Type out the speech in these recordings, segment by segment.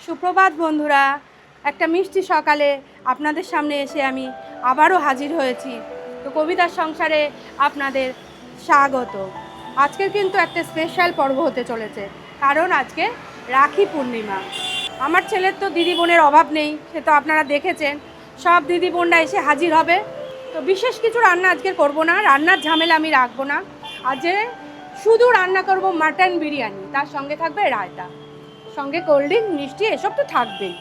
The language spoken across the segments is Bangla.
সুপ্রভাত বন্ধুরা, একটা মিষ্টি সকালে আপনাদের সামনে এসে আমি আবারও হাজির হয়েছি। তো কবিতার সংসারে আপনাদের স্বাগত। আজকের কিন্তু একটা স্পেশাল পর্ব হতে চলেছে, কারণ আজকে রাখি পূর্ণিমা। আমার ছেলের তো দিদি বোনের অভাব নেই, সে তো আপনারা দেখেছেন, সব দিদি বোনরা এসে হাজির হবে। তো বিশেষ কিছু রান্না আজকে করব না, রান্নার ঝামেলা আমি রাখবো না। আজকে শুধু রান্না করব মাটন বিরিয়ানি, তার সঙ্গে থাকবে রায়তা, সঙ্গে কোল্ড ড্রিঙ্ক, মিষ্টি, এসব তো থাকবেই।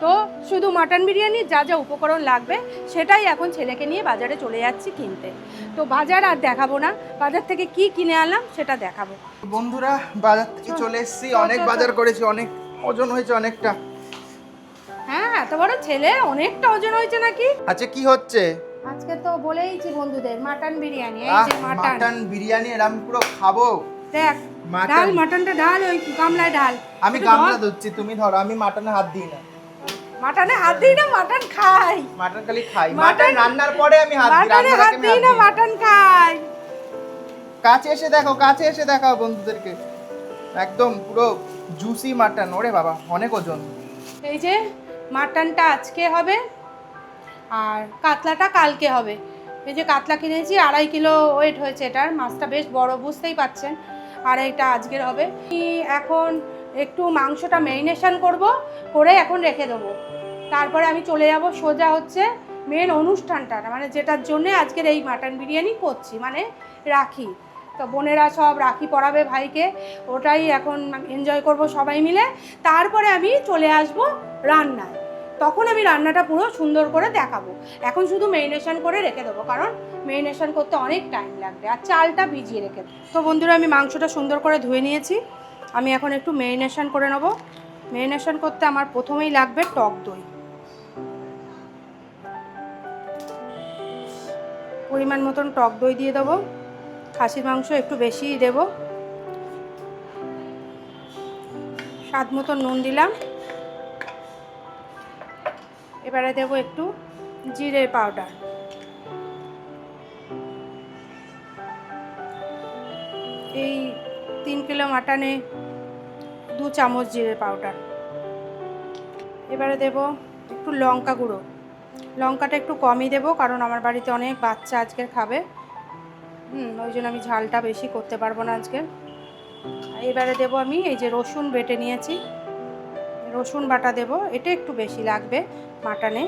তো শুধু মাটন বিরিয়ানি যা যা উপকরণ লাগবে সেটাই এখন ছেলেকে নিয়ে বাজারে চলে যাচ্ছি কিনতে। তো বাজার আর দেখাবো না, বাজার থেকে কি কিনে আনলাম সেটা দেখাবো। বন্ধুরা, বাজার থেকে চলে এসেছি। অনেক বাজার করেছি, অনেক ওজন হয়েছে অনেকটা। হ্যাঁ, এত বড় ছেলে, অনেকটা ওজন হয়েছে নাকি? আচ্ছা, কি হচ্ছে? আজকে তো বলেইছি বন্ধুদের মাটন বিরিয়ানি। এই যে মাটন বিরিয়ানি, আর আমি পুরো খাবো। দেখ, ডাল, মাটনটা ডাল, ওই গামলায় ডাল। আমি গামলা ধরছি, তুমি ধরো। আমি মাটনে হাত দিই না। মাটনে হাত দিই না, মাটন খাই। মাটন খালি খাই, মাটন রান্নার পরে আমি হাত দিই। মাটনে হাত দিই না, মাটন খাই। কাছে এসে দেখো, কাছে এসে দেখাও বন্ধুদেরকে। একদম পুরো জুসি মাটন। ওরে বাবা, অনেক ওজন। এই যে মাটনটা আজকে হবে, আর কাতলাটা কালকে হবে। এই যে কাতলা কিনেছি, 2.5 কিলো ওয়েট হয়েছে এটার। মাছটা বেশ বড়, বুঝতেই পাচ্ছেন। আর এটা আজকের হবে। এখন একটু মাংসটা ম্যারিনেশন করব, করে এখন রেখে দেবো। তারপরে আমি চলে যাব সোজা হচ্ছে মেন অনুষ্ঠানটা, মানে যেটার জন্যে আজকের এই মাটন বিরিয়ানি করছি, মানে রাখি। তো বোনেরা সব রাখি পরাবে ভাইকে, ওটাই এখন এনজয় করব সবাই মিলে। তারপরে আমি চলে আসব রান্নায়, তখন আমি রান্নাটা পুরো সুন্দর করে দেখাবো। এখন শুধু ম্যারিনেশন করে রেখে দেবো, কারণ ম্যারিনেশন করতে অনেক টাইম লাগবে, আর চালটা ভিজিয়ে রেখে দেবো। তো বন্ধুরা, আমি মাংসটা সুন্দর করে ধুয়ে নিয়েছি। আমি এখন একটু ম্যারিনেশন করে নেব। ম্যারিনেশন করতে আমার প্রথমেই লাগবে টক দই। পরিমাণ মতন টক দই দিয়ে দেবো। খাসির মাংস একটু বেশিই দেবো। স্বাদ মতো নুন দিলাম। এবারে দেবো একটু জিরে পাউডার। এই 3 কিলো মাটনে 2 চামচ জিরে পাউডার। এবারে দেব একটু লঙ্কা গুঁড়ো। লঙ্কাটা একটু কমই দেবো, কারণ আমার বাড়িতে অনেক বাচ্চা আজকের খাবে। ওই জন্য আমি ঝালটা বেশি করতে পারবো না আজকে। এবারে দেবো আমি এই যে রসুন বেটে নিয়েছি, রসুন বাটা দেবো। এটা একটু বেশি লাগবে মাটনে।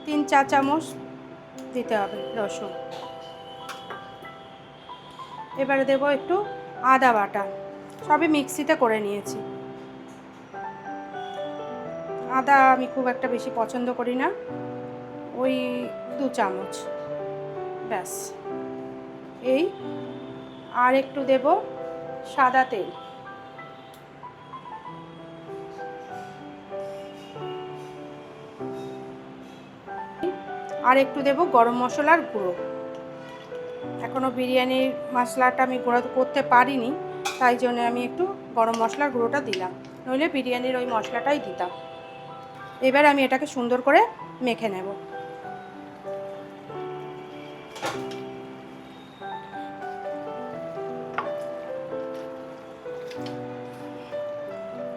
3-4 চামচ দিতে হবে রসুন। এবারে দেবো একটু আদা বাটা, সবই মিক্সিতে করে নিয়েছি। আদা আমি খুব একটা বেশি পছন্দ করি না, ওই 2 চামচ ব্যাস। এই আর একটু দেব সাদা তেল। আর একটু দেব গরম মশলার গুঁড়ো। এখনও বিরিয়ানির মশলাটা আমি গুঁড়ো করতে পারিনি, তাই জন্য আমি একটু গরম মশলার গুঁড়োটা দিলাম, নইলে বিরিয়ানির ওই মশলাটাই দিতাম। এবার আমি এটাকে সুন্দর করে মেখে নেব।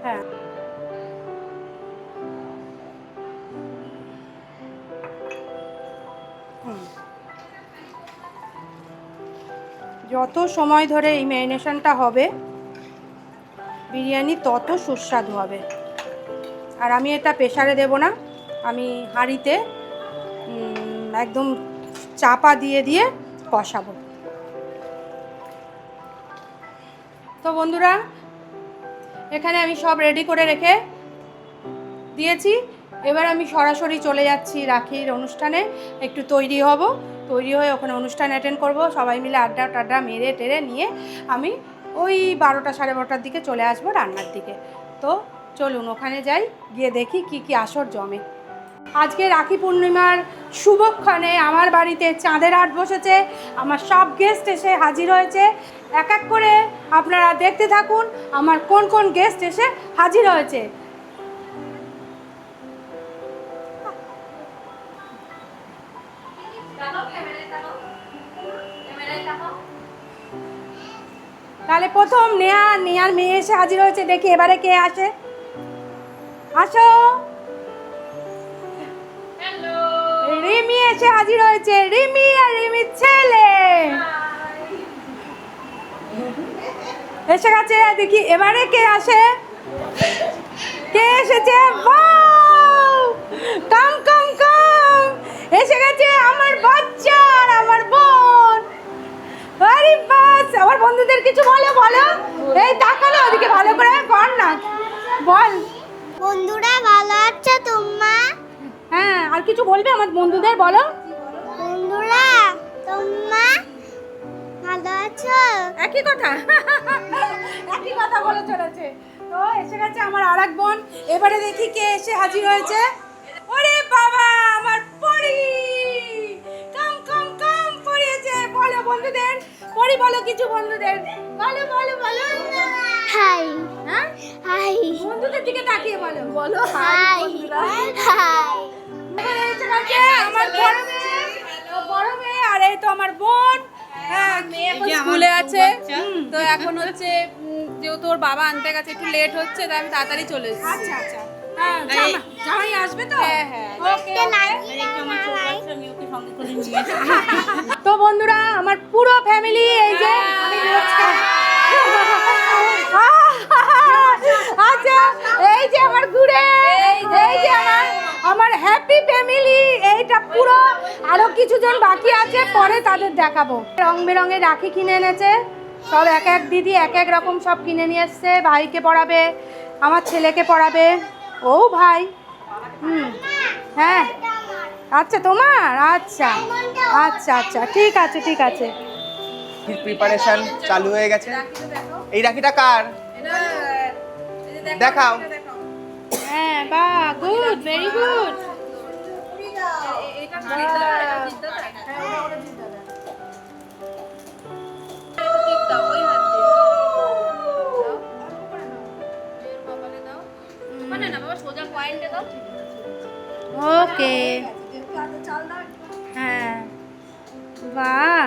হ্যাঁ, যত সময় ধরে এই ম্যারিনেশনটা হবে বিরিয়ানি তত সুস্বাদু হবে। আর আমি এটা প্রেসারে দেব না, আমি হাঁড়িতে একদম চাপা দিয়ে দিয়ে কষাবো। তো বন্ধুরা, এখানে আমি সব রেডি করে রেখে দিয়েছি। এবার আমি সরাসরি চলে যাচ্ছি রাখির অনুষ্ঠানে। একটু তৈরি হব, তৈরি হয়ে ওখানে অনুষ্ঠান অ্যাটেন্ড করব। সবাই মিলে আড্ডা টাড্ডা মেরে টেরে নিয়ে আমি ওই 12টা 12:30টার দিকে চলে আসবো রান্নার দিকে। তো চলুন ওখানে যাই, গিয়ে দেখি কি কি আসর জমে। আজকে রাখি পূর্ণিমার শুভক্ষণে আমার বাড়িতে চাঁদের হাট বসেছে। আমার সব গেস্ট এসে হাজির হয়েছে। এক এক করে আপনারা দেখতে থাকুন আমার কোন কোন গেস্ট এসে হাজির হয়েছে। তাহলে প্রথম নেয়ার মেয়ে এসে হাজির হয়েছে, দেখি এবারে কে আসে। আসো, রিমি এসে হাজির হয়েছে, রিমি আর রিমির ছেলে এসে গেছে। দেখি এবারে কে আসে, কে এসেছে। কাম কাম কাম, এসে গেছে আমার বাচ্চা আর আমার বোন। আরে বাস, আমার বন্ধুদের কিছু বলো বলো। এই তাকালো ওদিকে, ভালো করে বল না, বল। বন্ধুরা ভালো আছো তোমরা? হ্যাঁ, আর কিছু বলবে আমার বন্ধুদের, বলো। বন্ধুরা তোমরা ভালো আছো? একই কথা একই কথা বলে চলেছে। তো এসে গেছে আমার আরেক বোন। এবারে দেখি কে এসে হাজির হয়েছে। ওরে বাবা, আমার পরি কাম কাম কাম পড়িয়েছে। বলো বন্ধুদের, পরি বলো কিছু বন্ধুদের, বলো বলো বলো। হাই হ্যাঁ, হাই বন্ধুদের দিকে তাকিয়ে বলো, বলো হাই হাই। এবারে এসে গেছে আমার বড় মেয়ে, আর এই তো আমার বোন। হ্যাঁ, স্কুলে আছে তো এখন হচ্ছে যেহেতু ওর বাবা আনতে গেছে একটু লেট হচ্ছে তাই আমি তাড়াতাড়ি চলে এসেছি। আচ্ছা আচ্ছা, হ্যাঁ, জামাই আসবে তো। হ্যাঁ হ্যাঁ ওকে। তো বন্ধুরা, আমার পুরো ফ্যামিলি এই যে আচ্ছা, এই যে আমার ঘুরে, এই যে আমার হ্যাপি ফ্যামিলি, এইটা পুরো। আরো কিছু জন বাকি আছে, পরে তাদের দেখাবো। রং বেরঙের রাখি কিনে এনেছে সব, এক এক দিদি এক এক রকম সব কিনে নিয়ে এসছে। ভাইকে পড়াবে, আমার ছেলেকে পড়াবে। ও ভাই, হ্যাঁ, আচ্ছা তোমার, আচ্ছা আচ্ছা আচ্ছা, ঠিক আছে ঠিক আছে। প্রিপারেশন চালু হয়ে গেছে। এই রাখিটা কার দেখাও। হ্যাঁ, বাহ, গুড, ভেরি গুড। ওকে, হ্যাঁ, বাহ,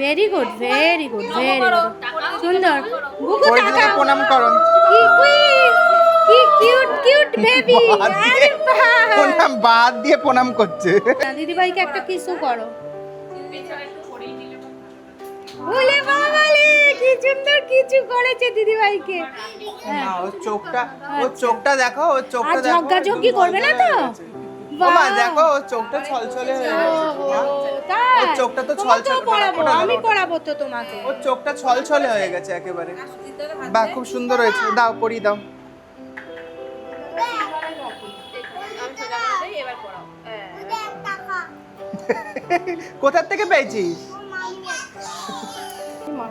very good very good very good, সুন্দর। বুকু ওই দিকে তাকাও। প্রণাম করো। কি কিউট কিউট বেবি। আরে বাহ, প্রণাম বাদ দিয়ে প্রণাম করছে। দিদি ভাইকে একটা কিসও করো। ওলে বাবালে, কি সুন্দর কিছু করেছে দিদি ভাইকে। না, ওর চোখটা দেখো, ওর আর চোখটা দেখো। ঝগড়াঝগড়ি করবে না তো? ও মা বাহ। দেখো, ওর চোখটা ছলছলে হয়ে গেছে। তাই? ওর চোখটা তো তোমাকেও ছলছলে। পড়াবো, ওটা আমি দাও। পড়াবো তো তোমাকে। ওর চোখটা ছলছলে হয়ে গেছে একেবারে। বাহ, খুব সুন্দর হয়েছে। দাও, পরি দাও। কোথা থেকে পেয়েছিস? মা,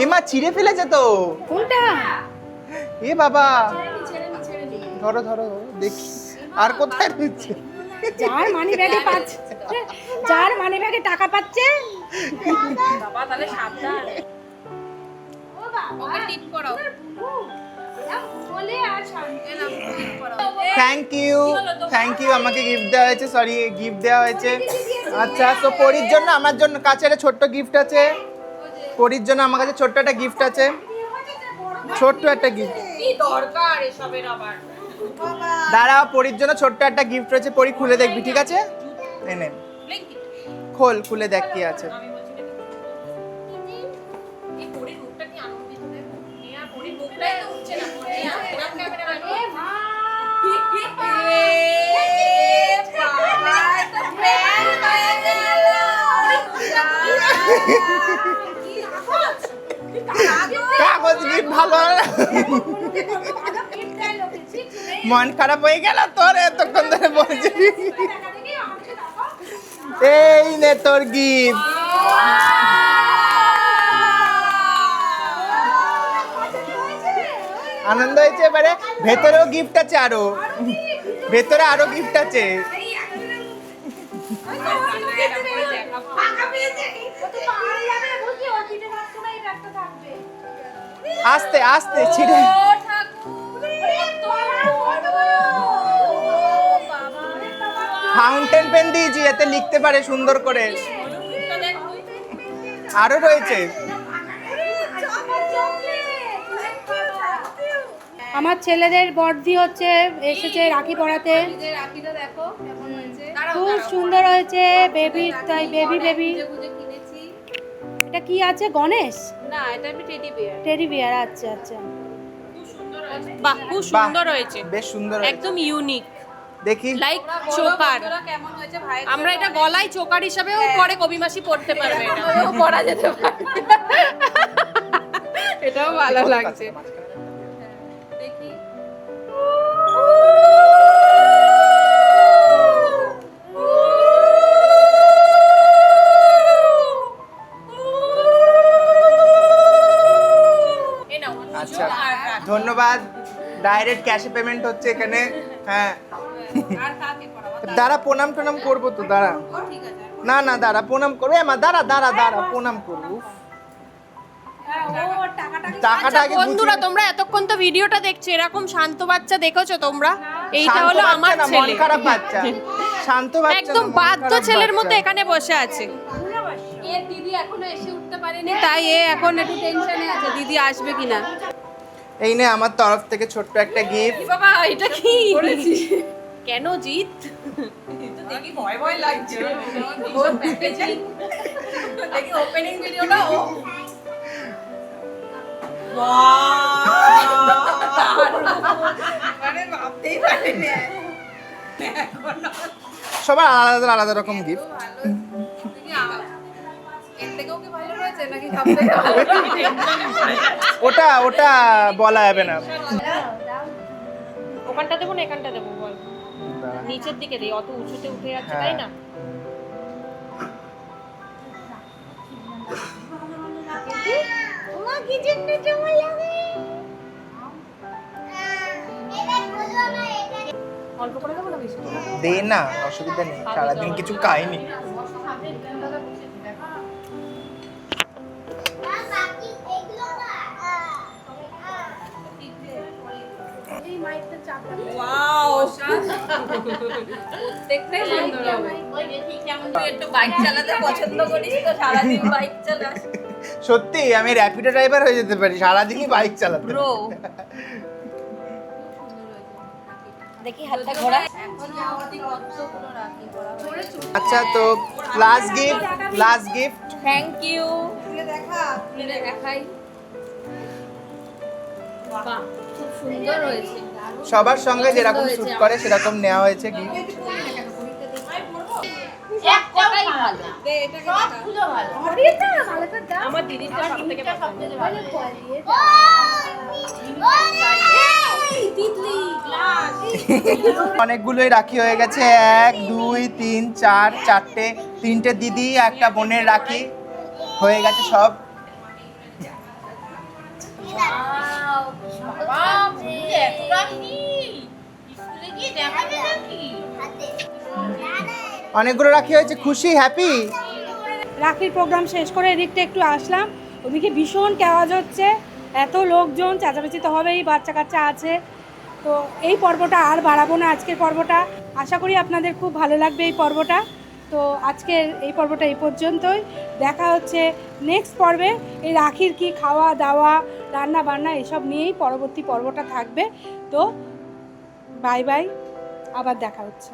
এমা ছিঁড়ে ফেলেছে তো। কোনটা? এ বাবা, ধরো ধরো ধরো, দেখি আর কোথায় রয়েছে। যার মানি ব্যাগে পাচ্ছে, যার মানি ব্যাগে টাকা পাচ্ছে। বাবা তাহলে সাবধান, ও বাবা, ওকে টিপ করাও। বলে আর শান্তি। থ্যাংক ইউ আমাকে গিফট দেওয়া হয়েছে, সরি গিফট দেওয়া হয়েছে। আচ্ছা, তো পরির জন্য আমার জন্য কাছে একটা ছোট্ট গিফট আছে। পরির জন্য আমার কাছে ছোট্ট একটা গিফট আছে, ছোট্ট একটা গিফট। কি দরকার এসবের আবার? দাঁড়াও, পরির জন্য ছোট্ট একটা গিফট রয়েছে, পরি খুলে দেখবি, ঠিক আছে? এনে খোল, খুলে দেখ কি আছে। আমি বলছি না এই পরির মুখটা কি আনন্দিত দেখো, নেয়া পরির মুখটাই তো উঠছে না। নেয়া পুরো ক্যামেরা ম্যান। এ মা, বাবা তো প্রেম হয়ে গেল। কাগজ গিফট ভালো হয় না? মন খারাপ হয়ে গেল তোর, এতক্ষণ ধরে বলছি। এই নে তোর গিফট। আনন্দ হয়েছে। এবারে ভেতরেও গিফট আছে, ভেতরে আরো গিফট আছে। আস্তে আস্তে ছিঁড়ে। ফাউন্টেন পেন দিয়েছি, এতে লিখতে পারে সুন্দর করে। আরো রয়েছে। আমার ছেলেদের বর্দি হচ্ছে এসেছে রাখি পরাতে। এই যে রাখিটা দেখো কেমন হয়েছে। খুব সুন্দর হয়েছে বেবি, তাই বেবি বেবি। বুঝে কিনেছি। এটা কি আছে গণেশ? না, এটা আমি টেডি বিয়ার। টেডি বিয়ার, আচ্ছা আচ্ছা। বাহ খুব সুন্দর হয়েছে, বেশ সুন্দর হয়েছে। একদম ইউনিক, দেখি লাইক চোকার। কেমন হয়েছে ভাই? আমরা এটা গলায় চোকার হিসাবেও পরে কবি মাসি পড়তে পারবে এটা। এটাও পরা যেতে পারে। এটাও ভালো লাগছে। দেখি। এই নাও। আচ্ছা ধন্যবাদ। ডাইরেক্ট ক্যাশে পেমেন্ট হচ্ছে এখানে। হ্যাঁ আর কাকে পরাবো? দাঁড়া, প্রণাম টনাম করবো তো, দাঁড়া। ঠিক আছে। না না দাঁড়া, প্রণাম করবো। মা দাঁড়া দাঁড়া দাঁড়া, প্রণাম করবো। উফ, ও টাকাটা টাকাটা আগে বন্ধুরা বুঝিয়ে- তোমরা এতক্ষণ তো ভিডিওটা দেখছো, এরকম শান্ত বাচ্চা দেখেছো তোমরা? এইটা শান্ত হলো বাচ্চা আমার না, মন ছেলে, খারাপ বাচ্চা। শান্ত বাচ্চা একদম না, মন বাধ্য খারাপ ছেলের বাচ্চা। মতো এখানে বসে আছে। এর দিদি এখনো এসে উঠতে পারেনি, তাই এ এখন একটু টেনশনে আছে দিদি আসবে কিনা। এই নে আমার তরফ থেকে ছোট্ট একটা গিফট। বাবা এটা কি কেন জিত? দেখি ভয় ভয় লাগছে। ওর প্যাকেজিং দেখি, ওপেনিং ভিডিওটা ও মানে ভাবতেই পারিনি। সবার আলাদা আলাদা রকম গিফট। দেখি এর থেকেও কি ভালো হয়েছে নাকি সব থেকে ভালো? ওটা ওটা বলা যাবে না। ওখানটা দেবো না এখানটা দেবো বল? নিচের দিকে দেই, অত উঁচুতে উঠে যাচ্ছে তাই না? তোমার কি জন্য জমা লাগে? এটা বলো না, এটা অল্প করে দেবো না বেশি? দে না, অসুবিধা নেই, সারাদিন কিছু খাইনি। না বাকি এগুলো না। ওয়াও, দেখতে সুন্দর হবে। তুই একটু বাইক চালাতে পছন্দ করিস তো, সারাদিন বাইক চালাস। সত্যি আমি র্যাপিডো ড্রাইভার হয়ে যেতে পারি, সারাদিনই বাইক চালাতে। ব্রো দেখি হাতটা ঘোরা। কতগুলো রাখি পরা হয়েছে। আচ্ছা তো লাস্ট গিফট। Thank you. খুলে দেখাই। বাহ, খুব সুন্দর হয়েছে। সবার সঙ্গে যেরকম শুট করে সেরকম নেওয়া হয়েছে গিফট। একটাই ভালো, দে এটাকে দেখা। আমার দিদিটা সবথেকে পছন্দ। অনেকগুলোই রাখি হয়ে গেছে, 1 2 3 4 চারটে, 3টে দিদি একটা বোনের রাখি হয়ে গেছে সব। অনেকগুলো রাখি হয়েছে, খুশি হ্যাপি। রাখির প্রোগ্রাম শেষ করে এদিকটা একটু আসলাম, ওদিকে ভীষণ আওয়াজ হচ্ছে, এত লোকজন, চেঁচামেচি তো হবেই, বাচ্চা কাচ্চা আছে। তো এই পর্বটা আর বাড়াবো না, আজকের পর্বটা আশা করি আপনাদের খুব ভালো লাগবে এই পর্বটা। তো আজকের এই পর্বটা এই পর্যন্তই, দেখা হচ্ছে নেক্সট পর্বে। এই রাখির কি খাওয়া দাওয়া রান্না বান্না এসব নিয়েই পরবর্তী পর্বটা থাকবে। তো বাই বাই, আবার দেখা হচ্ছে।